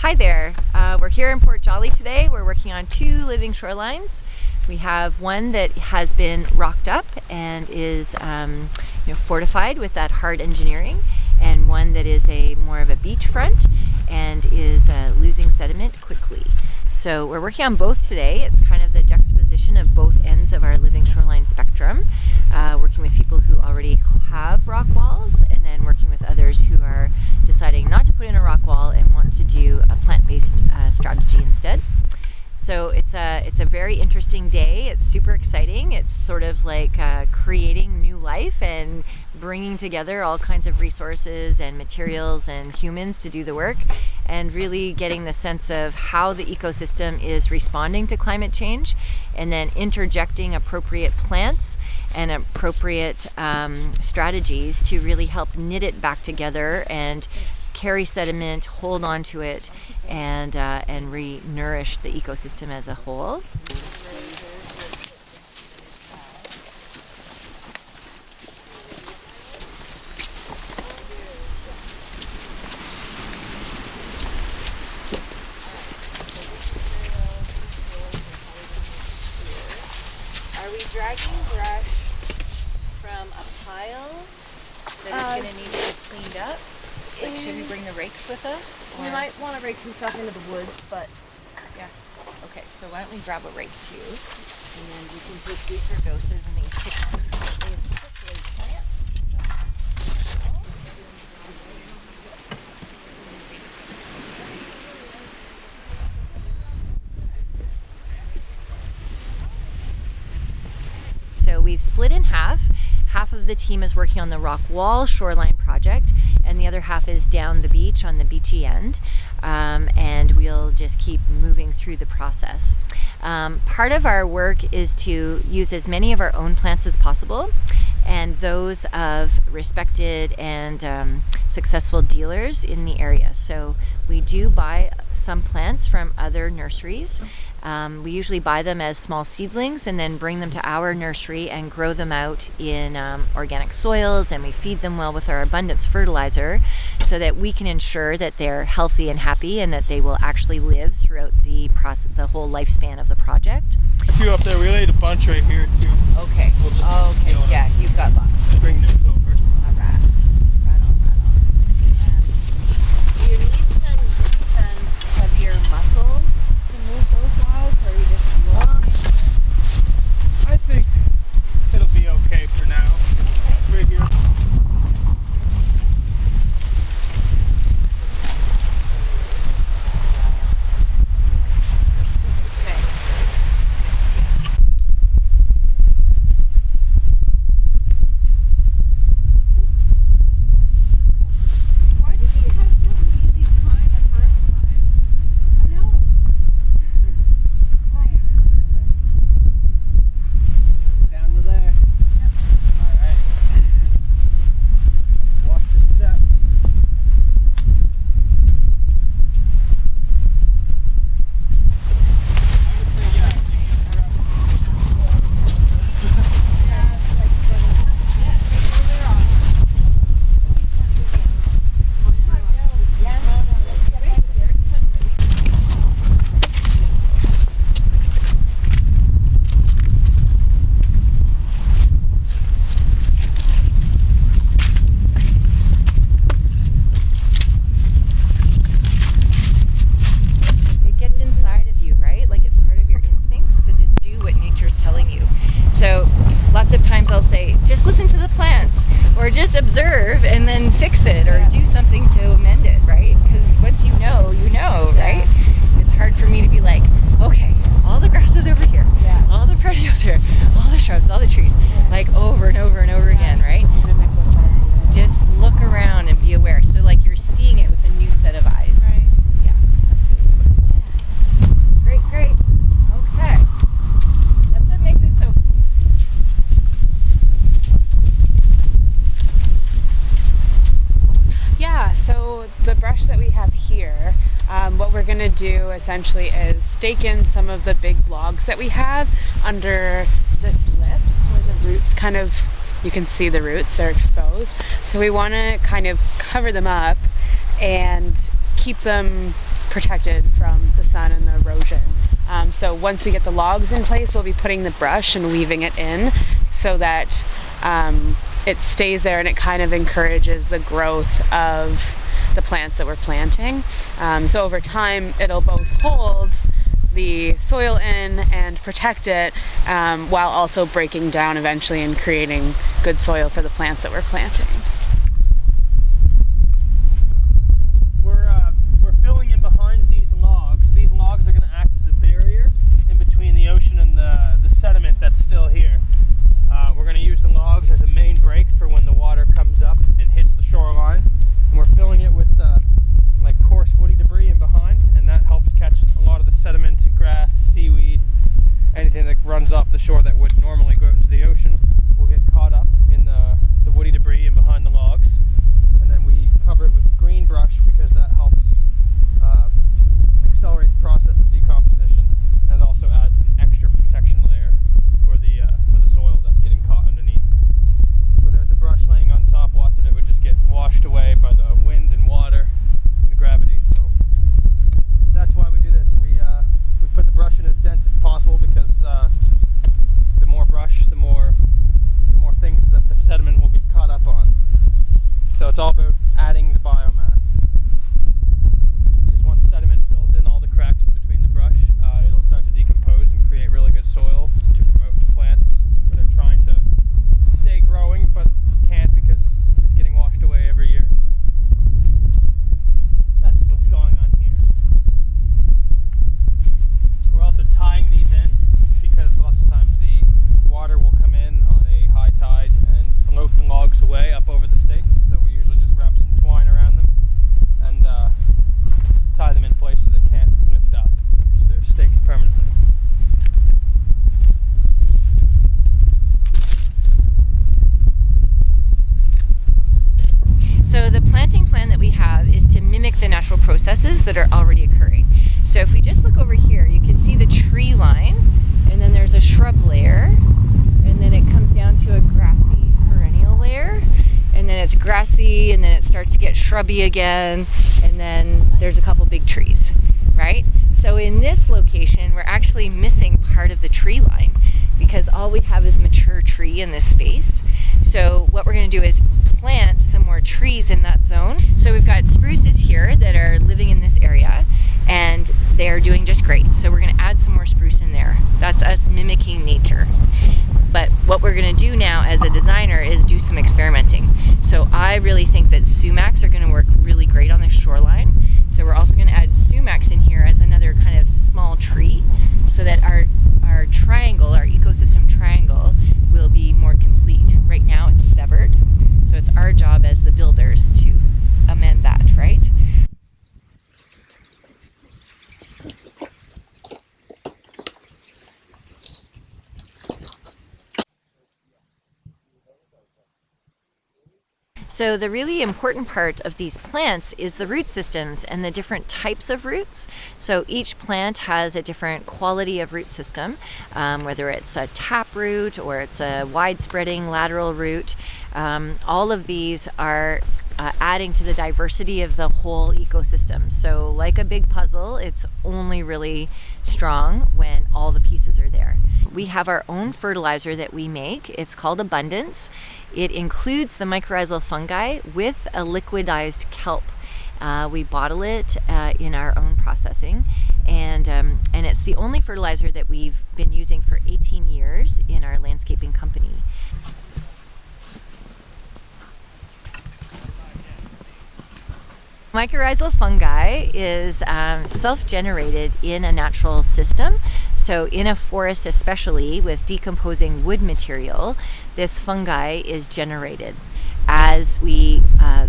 Hi there. We're here in Port Jolly today. We're working on 2 living shorelines. We have one that has been rocked up and is fortified with that hard engineering, and one that is more of a beachfront and is losing sediment quickly. So we're working on both today. It's kind of the juxtaposition of both ends of our living shoreline spectrum, working with people who already have rock walls, and then working with others who are deciding not to put in a rock wall and want to do a plant-based strategy instead. So it's a very interesting day. It's super exciting. It's sort of like creating new life and bringing together all kinds of resources and materials and humans to do the work, and really getting the sense of how the ecosystem is responding to climate change, and then interjecting appropriate plants and appropriate strategies to really help knit it back together and carry sediment, hold on to it, and re-nourish the ecosystem as a whole. Are we dragging brush from a pile that is going to need to be cleaned up? Like, should we bring the rakes with us? Or? We might want to rake some stuff into the woods, but yeah. Okay, so why don't we grab a rake too, and then we can take these rugosas and these prickly plants. So we've split in half. Half of the team is working on the rock wall shoreline project, and the other half is down the beach on the beachy end, and we'll just keep moving through the process. Part of our work is to use as many of our own plants as possible, and those of respected and successful dealers in the area. So we do buy some plants from other nurseries. We usually buy them as small seedlings and then bring them to our nursery and grow them out in organic soils, and we feed them well with our abundance fertilizer so that we can ensure that they're healthy and happy and that they will actually live throughout the whole lifespan of the project. A few up there, we laid a bunch right here too. Okay. We'll just, okay. Yeah, you've got lots. Bring this over. All right. Right on. Do you need some heavier muscle to move those logs, or are you just rolling? I think it'll be okay for now. Okay. Right here. I'll say, just listen to the plants, or just observe and then fix it, or do something to amend it, right? Because once you know, right? It's hard for me to be like, okay, all the grass is over here, all the perennials here, all the shrubs, all the trees, like over and over and over again, right? Just look around and be aware. So like you're seeing it with a new set of eyes. Right. Yeah, that's really important. Great. Okay. That's what makes it so. Yeah, so the brush that we have here, what we're going to do essentially is stake in some of the big logs that we have under this lip where the roots kind of, you can see the roots, they're exposed. So we want to kind of cover them up and keep them protected from the sun and the erosion. So once we get the logs in place, we'll be putting the brush and weaving it in so that it stays there and it kind of encourages the growth of the plants that we're planting. So over time, it'll both hold the soil in and protect it while also breaking down eventually and creating good soil for the plants that we're planting. We're filling in behind these logs. These logs are going to act as a barrier in between the ocean and the sediment that's still here. We're going to use the logs as a main break for when the water comes up and hits the shoreline. And we're filling it with like coarse woody debris in behind, and that helps catch a lot of the sediment, grass, seaweed, anything that runs off the shore that would normally go out into the ocean will get caught up in the woody debris in behind the logs. And then we cover it with green brush because that helps accelerate the process of decomposition, and it also adds an extra protection layer for the soil that's getting caught underneath. Without the brush laying on top, lots of it would just get washed away by the wind and water and gravity. So that's why we do this. We put the brush in as dense as possible because the more brush, the more things that the sediment will get caught up on. So it's all about adding the biomass. Because once sediment fills in all the cracks in between the brush, it'll start to decompose and create really good soil to promote the plants that are trying to stay growing but can't because it's getting washed away every year. That's what's going on here. We're also tying these in because lots of times the water will come in on a high tide and float the logs away up over the stakes. So we usually just wrap some twine around them and tie them in place so they can't lift up. So they're staked permanently. So the planting plan that we have is to mimic the natural processes that are already occurring. So if we just look over here, you can see the tree line, and then there's a shrub layer, and then it comes down to a grassy perennial layer, and then it's grassy, and then it starts to get shrubby again, and then there's a couple big trees, right? So in this location, we're actually missing part of the tree line because all we have is mature tree in this space. So what we're going to do is plant some more trees in that zone. So we've got spruces here that are living in this area, and they're doing just great. So we're going to add some more spruce in there. That's us mimicking nature. But what we're going to do now as a designer is do some experimenting. So I really think that sumacs are going to work really great on the shoreline. So we're also going to add sumacs in here as another kind of small tree so that our triangle, our ecosystem triangle, will be more complete. Right now it's severed. So it's our job as the builders to amend that, right? So the really important part of these plants is the root systems and the different types of roots. So each plant has a different quality of root system, whether it's a tap root or it's a wide spreading lateral root. All of these are adding to the diversity of the whole ecosystem. So like a big puzzle, it's only really strong when all the pieces are there. We have our own fertilizer that we make. It's called Abundance. It includes the mycorrhizal fungi with a liquidized kelp. We bottle it in our own processing, and it's the only fertilizer that we've been using for 18 years in our landscaping company. Mycorrhizal fungi is self-generated in a natural system. So in a forest, especially with decomposing wood material, this fungi is generated. As we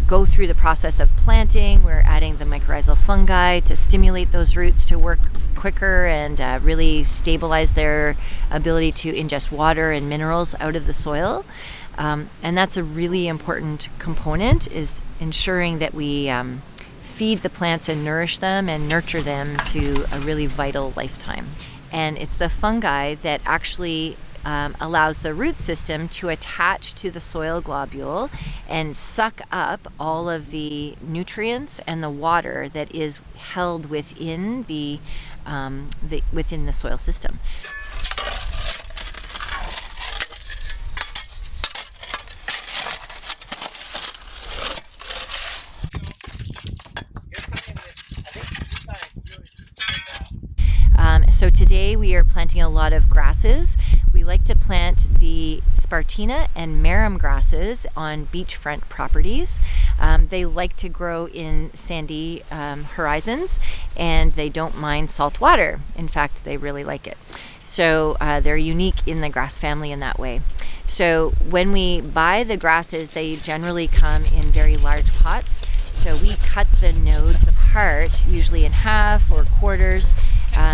go through the process of planting, we're adding the mycorrhizal fungi to stimulate those roots to work quicker and really stabilize their ability to ingest water and minerals out of the soil. And that's a really important component, is ensuring that we feed the plants and nourish them and nurture them to a really vital lifetime. And it's the fungi that actually allows the root system to attach to the soil globule and suck up all of the nutrients and the water that is held within within the soil system. So today we are planting a lot of grasses. We like to plant the Spartina and Marum grasses on beachfront properties. They like to grow in sandy horizons, and they don't mind salt water. In fact, they really like it. So they're unique in the grass family in that way. So when we buy the grasses, they generally come in very large pots. So we cut the nodes apart, usually in half or quarters,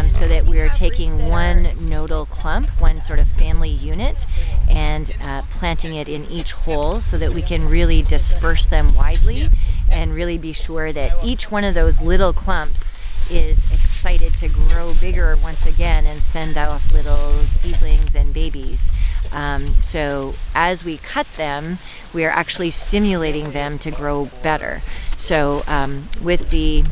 so that we're taking one nodal clump, one sort of family unit, and planting it in each hole so that we can really disperse them widely and really be sure that each one of those little clumps is excited to grow bigger once again and send off little seedlings and babies. So as we cut them, we are actually stimulating them to grow better. So with the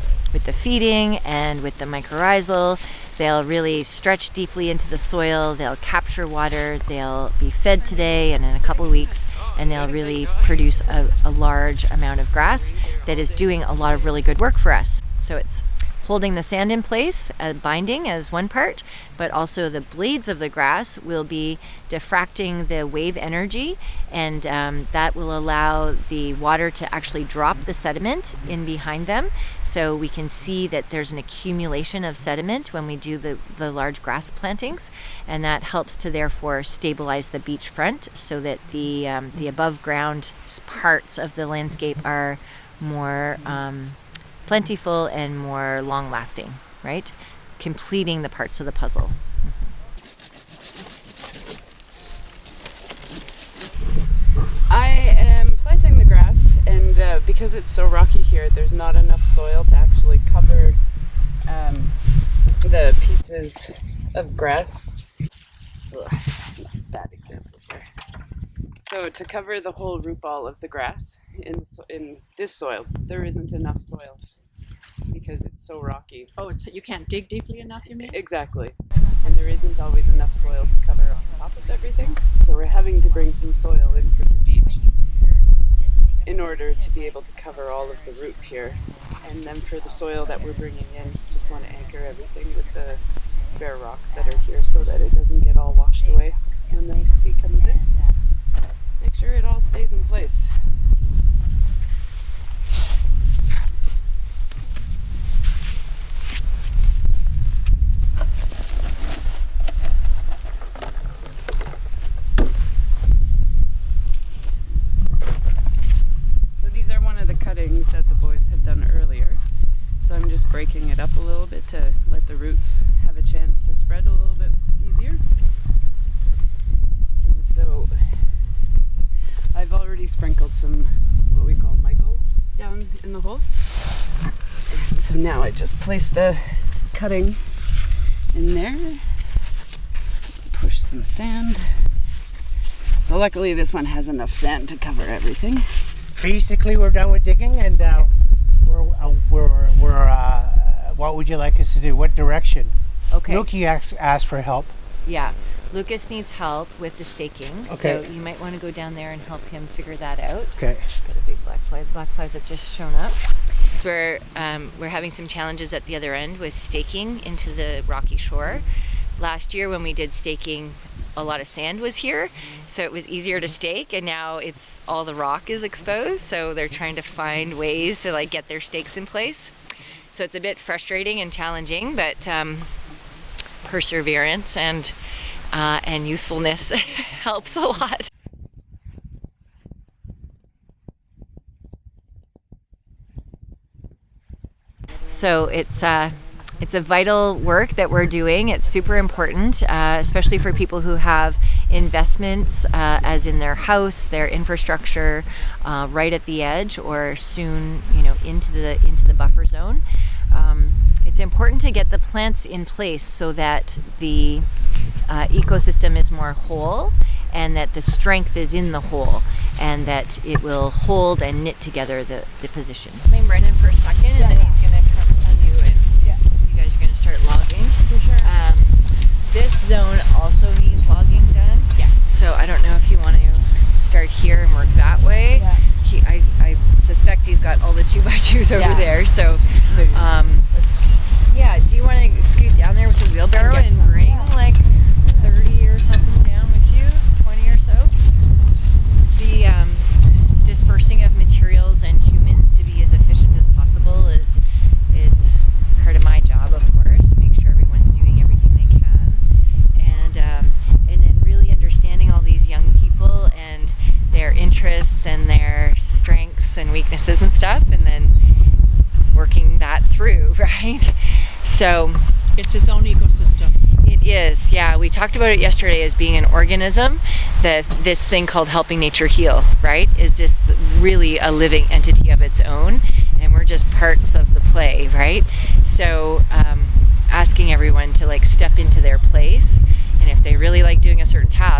feeding and with the mycorrhizal, they'll really stretch deeply into the soil, they'll capture water, they'll be fed today and in a couple weeks, and they'll really produce a large amount of grass that is doing a lot of really good work for us. So it's holding the sand in place, binding as one part, but also the blades of the grass will be diffracting the wave energy, and that will allow the water to actually drop the sediment in behind them. So we can see that there's an accumulation of sediment when we do the large grass plantings, and that helps to therefore stabilize the beachfront so that the above ground parts of the landscape are more plentiful and more long-lasting, right? Completing the parts of the puzzle. I am planting the grass, and because it's so rocky here, there's not enough soil to actually cover the pieces of grass. Ugh, bad example there. So to cover the whole root ball of the grass in this soil, there isn't enough soil because it's so rocky. Oh, you can't dig deeply enough, you mean? Exactly. And there isn't always enough soil to cover on top of everything. So we're having to bring some soil in from the beach in order to be able to cover all of the roots here. And then for the soil that we're bringing in, just want to anchor everything with the spare rocks that are here so that it doesn't get all washed away when the sea comes in. Make sure it all stays in place. Cuttings that the boys had done earlier, so I'm just breaking it up a little bit to let the roots have a chance to spread a little bit easier. And so I've already sprinkled some what we call myco down in the hole, and so now I just place the cutting in there, push some sand. So luckily this one has enough sand to cover everything. Basically, we're done with digging, and what would you like us to do? What direction? Okay. Nuki asked for help. Yeah. Lucas needs help with the staking, okay. So you might want to go down there and help him figure that out. Okay. Got a big black fly. The black flies have just shown up. We're having some challenges at the other end with staking into the rocky shore. Last year when we did staking, a lot of sand was here, so it was easier to stake, and now it's all the rock is exposed, so they're trying to find ways to like get their stakes in place. So it's a bit frustrating and challenging, but perseverance and youthfulness helps a lot. So it's a vital work that we're doing. It's super important, especially for people who have investments, as in their house, their infrastructure, right at the edge, or soon, into the buffer zone. it's important to get the plants in place so that the ecosystem is more whole, and that the strength is in the whole, and that it will hold and knit together the position. Blame Brendan for a second, and then he's going to come to you, and you guys are going to start logging. For sure. This zone also needs logging done. Yeah. So I don't know if you want to start here and work that way. Yeah. I suspect he's got all the 2x2s over there. So, yeah. Do you want to scoot down there with the wheelbarrow and bring like 30 or something down with you, 20 or so? The dispersing of materials and humans to be as efficient as possible is part of my job, of course, to make sure everyone's doing everything they can, and then really understanding all these young people and their interests and their strengths and weaknesses and stuff, and then working that through, right? So It's its own ecosystem. it is, yeah. We talked about it yesterday as being an organism, this thing called helping nature heal, right? Is just really a living entity of its own, and we're just parts of the play, right? So asking everyone to like step into their place, and if they really like doing a certain task,